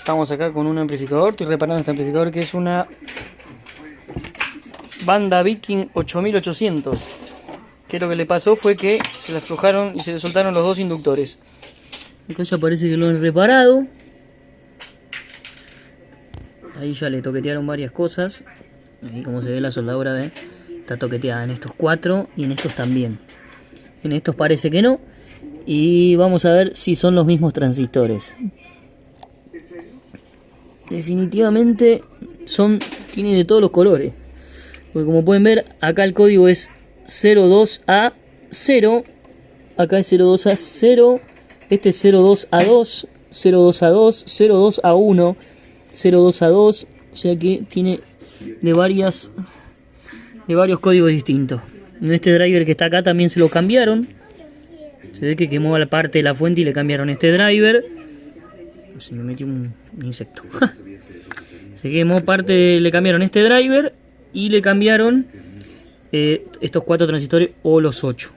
Estamos acá con un amplificador. Estoy reparando este amplificador que es una Banda Viking 8800. Que lo que le pasó fue que se le aflojaron y se le soltaron los dos inductores. Acá ya parece que lo han reparado. Ahí ya le toquetearon varias cosas. Ahí como se ve la soldadura, ¿ve? Está toqueteada en estos cuatro y en estos también. En estos parece que no. Y vamos a ver si son los mismos transistores. Definitivamente tiene de todos los colores. Porque como pueden ver, acá el código es 02A0. Acá es 02A0. Este es 02A2, 02A2, 02A1, 02A2. O sea que tiene de varios códigos distintos. En este driver que está acá también se lo cambiaron. Se ve que quemó la parte de la fuente y le cambiaron este driver. Se me metió un insecto. Se quemó parte, le cambiaron este driver y le cambiaron estos 4 transistores o los 8.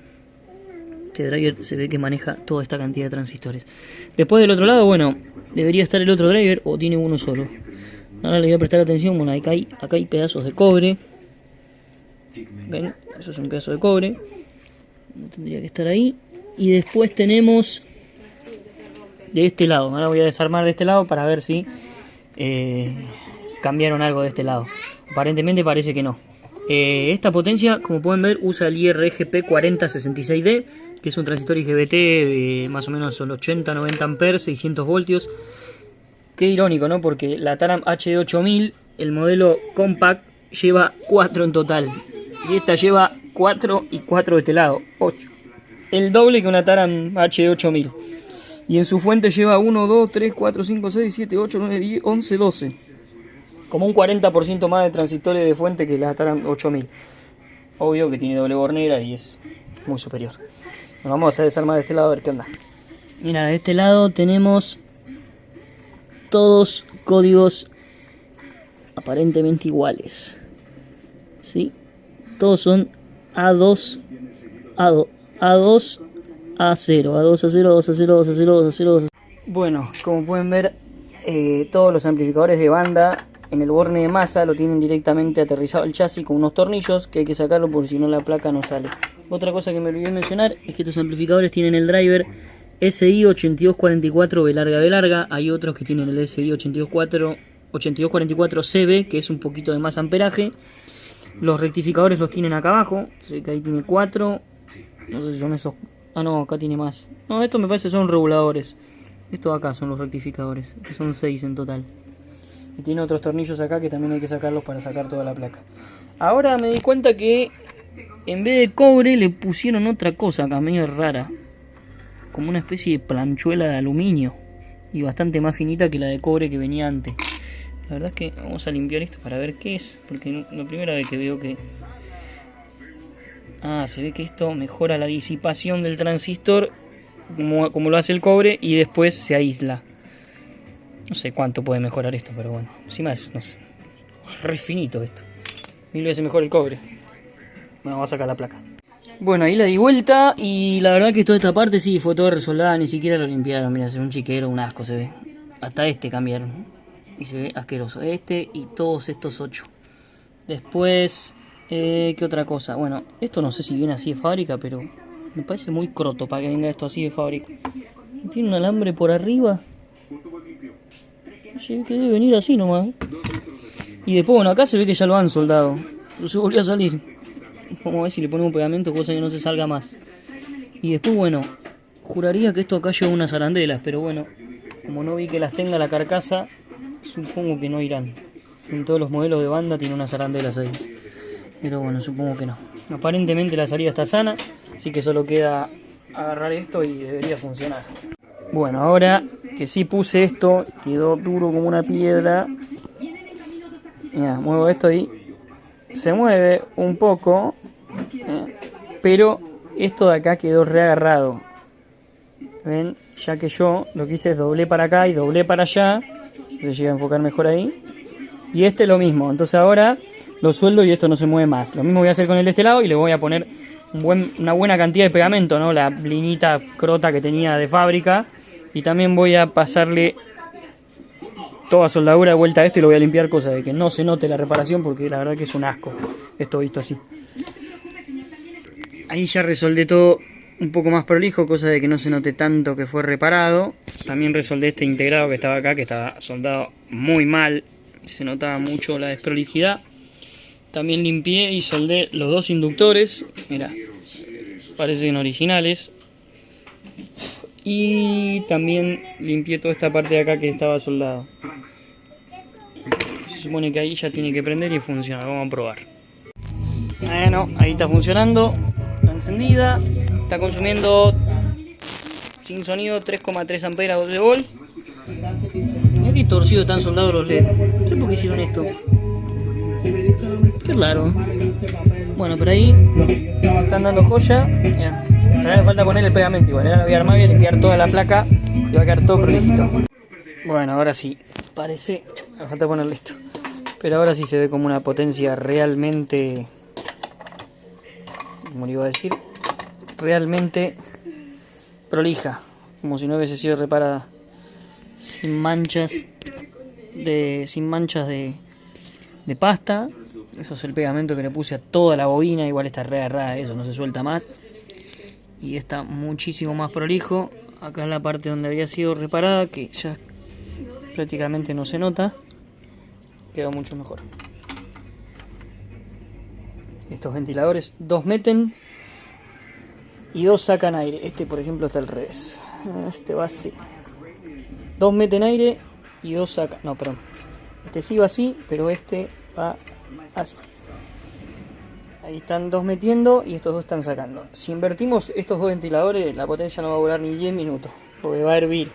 Este driver se ve que maneja toda esta cantidad de transistores. Después del otro lado, bueno, debería estar el otro driver o tiene uno solo. Ahora le voy a prestar atención. Bueno, acá hay pedazos de cobre. ¿Ven? Eso es un pedazo de cobre. No tendría que estar ahí. Y después tenemos de este lado. Ahora voy a desarmar de este lado para ver si cambiaron algo de este lado. Aparentemente parece que no. Esta potencia, como pueden ver, usa el IRGP 4066D, que es un transistor IGBT de más o menos 80-90 amperes, 600 voltios. Qué irónico, ¿no? Porque la Taram HD8000, el modelo compact, lleva 4 en total. Y esta lleva 4 y 4 de este lado, 8. El doble que una Taram HD8000. Y en su fuente lleva 1, 2, 3, 4, 5, 6, 7, 8, 9, 10, 11, 12. Como un 40% más de transistores de fuente que la Taram 8000. Obvio que tiene doble bornera y es muy superior. Bueno, vamos a desarmar de este lado a ver qué onda. Mira, de este lado tenemos todos códigos aparentemente iguales. ¿Sí? Todos son A2, A2, A2, A0, A2, A0, 2 A0, 2 A0, 2 A0, 2 A0. Bueno, como pueden ver, todos los amplificadores de banda en el borne de masa lo tienen directamente aterrizado el chasis con unos tornillos que hay que sacarlo porque si no la placa no sale. Otra cosa que me olvidé mencionar es que estos amplificadores tienen el driver SI 8244 B larga. Hay otros que tienen el SI 8244CB, que es un poquito de más amperaje. Los rectificadores los tienen acá abajo. Sé que ahí tiene 4. No sé si son esos. Ah, no, acá tiene más. No, estos me parece son reguladores. Estos acá son los rectificadores, que son 6 en total. Y tiene otros tornillos acá que también hay que sacarlos para sacar toda la placa. Ahora me di cuenta que en vez de cobre le pusieron otra cosa acá, medio rara. Como una especie de planchuela de aluminio. Y bastante más finita que la de cobre que venía antes. La verdad es que vamos a limpiar esto para ver qué es. Porque la primera vez que veo que... Ah, se ve que esto mejora la disipación del transistor como lo hace el cobre y después se aísla. No sé cuánto puede mejorar esto, pero bueno. Encima es, no sé, re finito esto. 1000 veces mejor el cobre. Bueno, vamos a sacar la placa. Bueno, ahí la di vuelta y la verdad que toda esta parte sí fue toda resoldada, ni siquiera lo limpiaron. Mira, se ve un chiquero, un asco se ve. Hasta este cambiaron. Y se ve asqueroso. Este y todos estos 8. Después, ¿qué otra cosa? Bueno, esto no sé si viene así de fábrica, pero me parece muy croto para que venga esto así de fábrica. Tiene un alambre por arriba. Se ve que debe venir así nomás. Y después, bueno, acá se ve que ya lo han soldado. Pero se volvió a salir. Vamos a ver si le ponemos un pegamento, cosa que no se salga más. Y después, bueno, juraría que esto acá lleva unas arandelas, pero bueno, como no vi que las tenga la carcasa, supongo que no irán. En todos los modelos de banda tiene unas arandelas ahí. Pero bueno, supongo que no. Aparentemente la salida está sana, así que solo queda agarrar esto y debería funcionar. Bueno, ahora que sí puse esto, quedó duro como una piedra. Mira, muevo esto y se mueve un poco, pero esto de acá quedó reagarrado. ¿Ven? Ya que yo lo que hice es doblé para acá y doblé para allá. Si se llega a enfocar mejor ahí. Y este lo mismo. Entonces ahora lo sueldo y esto no se mueve más. Lo mismo voy a hacer con el de este lado y le voy a poner una buena cantidad de pegamento, ¿no? La linita crota que tenía de fábrica. Y también voy a pasarle toda soldadura de vuelta a esto y lo voy a limpiar, cosa de que no se note la reparación, porque la verdad que es un asco esto visto así. Ahí ya resoldé todo un poco más prolijo, cosa de que no se note tanto que fue reparado. También resoldé este integrado que estaba acá, que estaba soldado muy mal, se notaba mucho la desprolijidad. También limpié y soldé los dos inductores, mira, parecen originales. Y también limpié toda esta parte de acá que estaba soldado. Se supone que ahí ya tiene que prender y funciona. Vamos a probar. Bueno, ahí está funcionando. Está encendida. Está consumiendo sin sonido 3,3 amperes a 12 volt. Mira qué torcido están soldados los LED. No sé por qué hicieron esto. Qué raro. Bueno, por ahí están dando joya. Mira. Ahora me falta poner el pegamento igual. Ahora lo voy a armar, voy a limpiar toda la placa y va a quedar todo prolijito. Bueno, ahora sí. Parece. Me falta ponerle esto. Pero ahora sí se ve como una potencia realmente. Como le iba a decir. Realmente prolija. Como si no hubiese sido reparada. Sin manchas de pasta. Eso es el pegamento que le puse a toda la bobina. Igual está re agarrada, eso no se suelta más. Y está muchísimo más prolijo. Acá en la parte donde había sido reparada, que ya prácticamente no se nota, quedó mucho mejor. Estos ventiladores, 2 meten y 2 sacan aire. Este por ejemplo está al revés. Este va así. 2 meten aire y 2 sacan. No, perdón. Este sí va así, pero este va así. Ahí están 2 metiendo y estos 2 están sacando. Si invertimos estos 2 ventiladores, la potencia no va a durar ni 10 minutos, porque va a hervir.